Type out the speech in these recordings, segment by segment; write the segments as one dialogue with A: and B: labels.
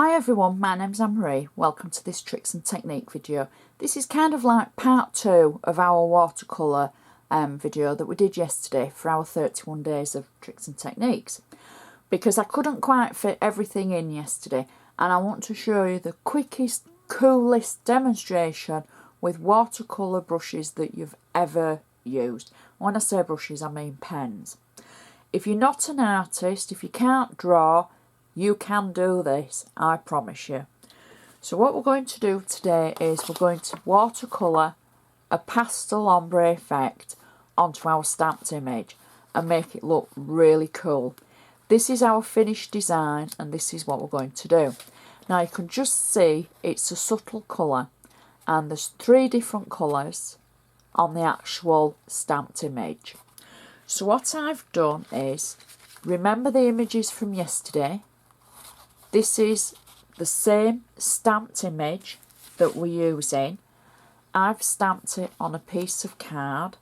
A: Hi everyone, my name's Anne-Marie. Welcome to this tricks and technique video. This is kind of like part 2 of our watercolour video that we did yesterday for our 31 days of tricks and techniques. Because I couldn't quite fit everything in yesterday, and I want to show you the quickest, coolest demonstration with watercolour brushes that you've ever used. When I say brushes, I mean pens. If you're not an artist, if you can't draw, you can do this, I promise you. So what we're going to do today is we're going to watercolour a pastel ombre effect onto our stamped image and make it look really cool. This is our finished design and this is what we're going to do. Now you can just see it's a subtle colour and there's 3 different colours on the actual stamped image. So what I've done is, remember the images from yesterday? This is the same stamped image that we're using. I've stamped it on a piece of card,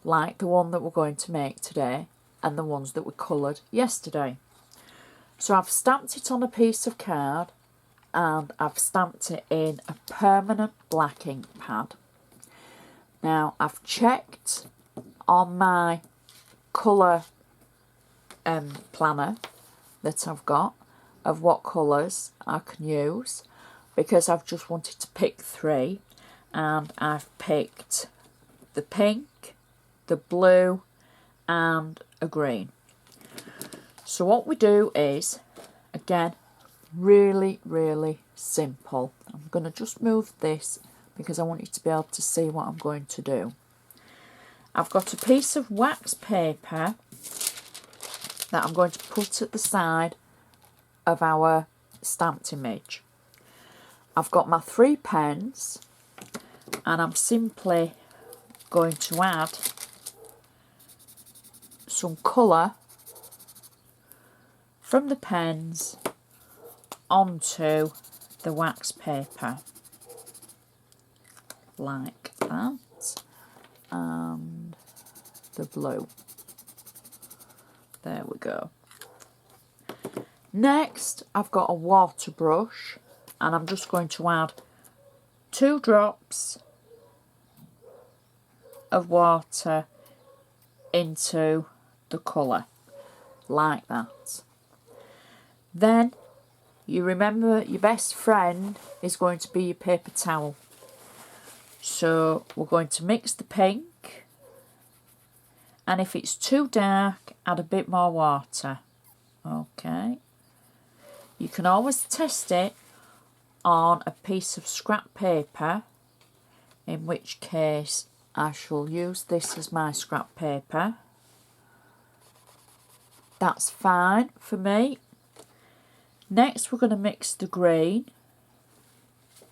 A: like the one that we're going to make today, and the ones that we coloured yesterday. So I've stamped it on a piece of card, and I've stamped it in a permanent black ink pad. Now I've checked on my colour planner that I've got of what colours I can use, because I've just wanted to pick 3, and I've picked the pink, the blue and a green. So what we do is, again, really simple. I'm going to just move this because I want you to be able to see what I'm going to do. I've got a piece of wax paper that I'm going to put at the side of our stamped image. I've got my 3 pens and I'm simply going to add some colour from the pens onto the wax paper like that, and the blue. There we go. Next, I've got a water brush and I'm just going to add 2 drops of water into the colour, like that. Then, you remember your best friend is going to be your paper towel. So, we're going to mix the pink, and if it's too dark, add a bit more water. Okay. You can always test it on a piece of scrap paper, in which case I shall use this as my scrap paper. That's fine for me. Next we're going to mix the green,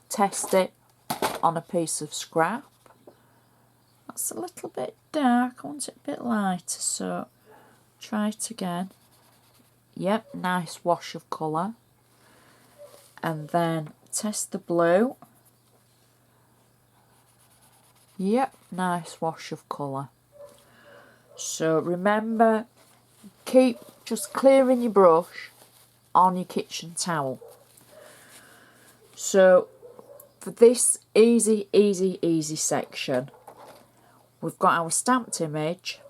A: test it on a piece of scrap. That's a little bit dark, I want it a bit lighter, so try it again. Yep, nice wash of colour. And then test the blue. Yep, nice wash of colour. So remember, keep just clearing your brush on your kitchen towel. So for this easy section, we've got our stamped image,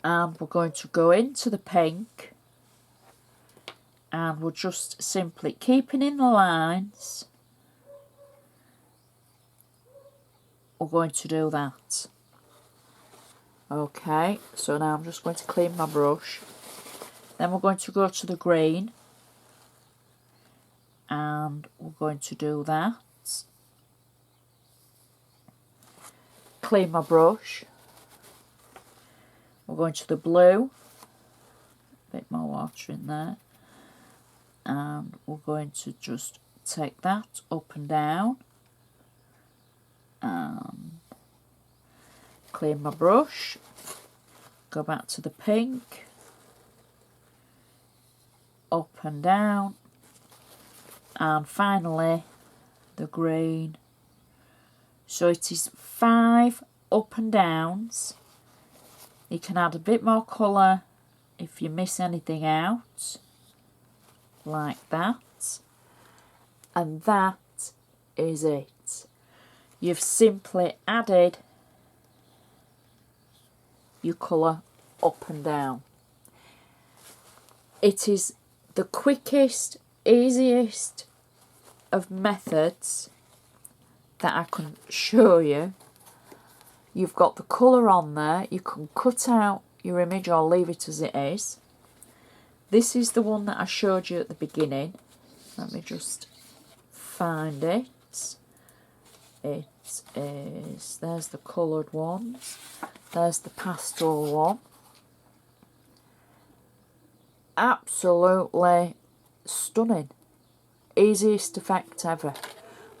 A: and we're going to go into the pink, and we're just simply keeping in the lines. We're going to do that. Okay, so now I'm just going to clean my brush. Then we're going to go to the green, and we're going to do that. Clean my brush. We're going to the blue, a bit more water in there, and we're going to just take that up and down, and clean my brush, go back to the pink, up and down, and finally the green. So it is 5 up and downs. You can add a bit more colour if you miss anything out. like that, and that is it. You've simply added your colour up and down. It is the quickest, easiest of methods that I can show you. You've got the colour on there. You can cut out your image or leave it as it is. This is the one that I showed you at the beginning. Let me just find it. It is, there's the coloured ones. There's the pastel one. Absolutely stunning. Easiest effect ever.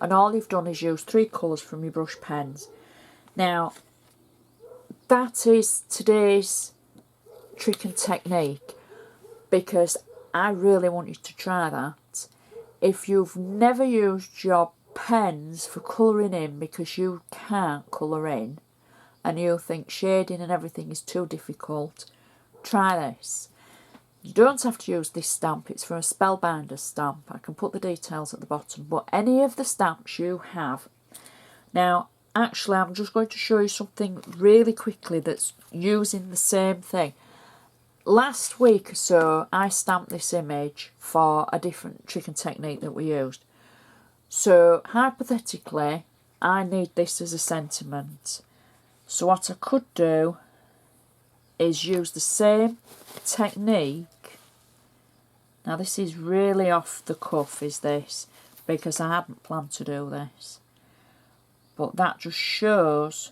A: And all you've done is use 3 colours from your brush pens. Now, that is today's trick and technique, because I really want you to try that. If you've never used your pens for colouring in because you can't colour in and you think shading and everything is too difficult, try this. You don't have to use this stamp, it's from a Spellbinder stamp. I can put the details at the bottom, but any of the stamps you have. Now, actually, I'm just going to show you something really quickly that's using the same thing. Last week or so, I stamped this image for a different trick and technique that we used. So, hypothetically, I need this as a sentiment. So what I could do is use the same technique. Now this is really off the cuff, is this, because I hadn't planned to do this. But that just shows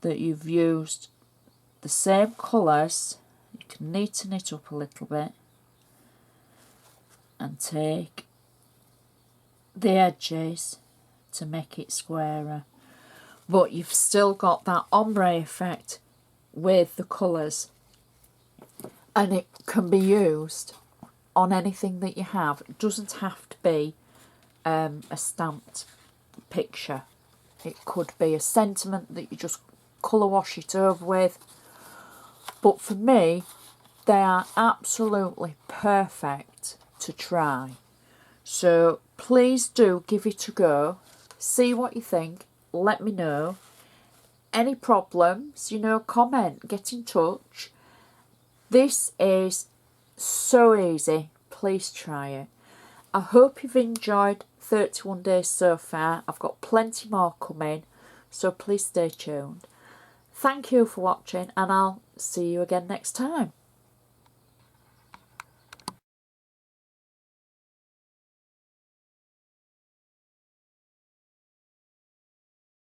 A: that you've used the same colours. You can neaten it up a little bit and take the edges to make it squarer. But you've still got that ombre effect with the colours, and it can be used on anything that you have. It doesn't have to be a stamped picture. It could be a sentiment that you just colour wash it over with. But for me, they are absolutely perfect to try. So please do give it a go. See what you think. Let me know. Any problems, you know, comment, get in touch. This is so easy. Please try it. I hope you've enjoyed 31 days so far. I've got plenty more coming, so please stay tuned. Thank you for watching, and I'll see you again next time.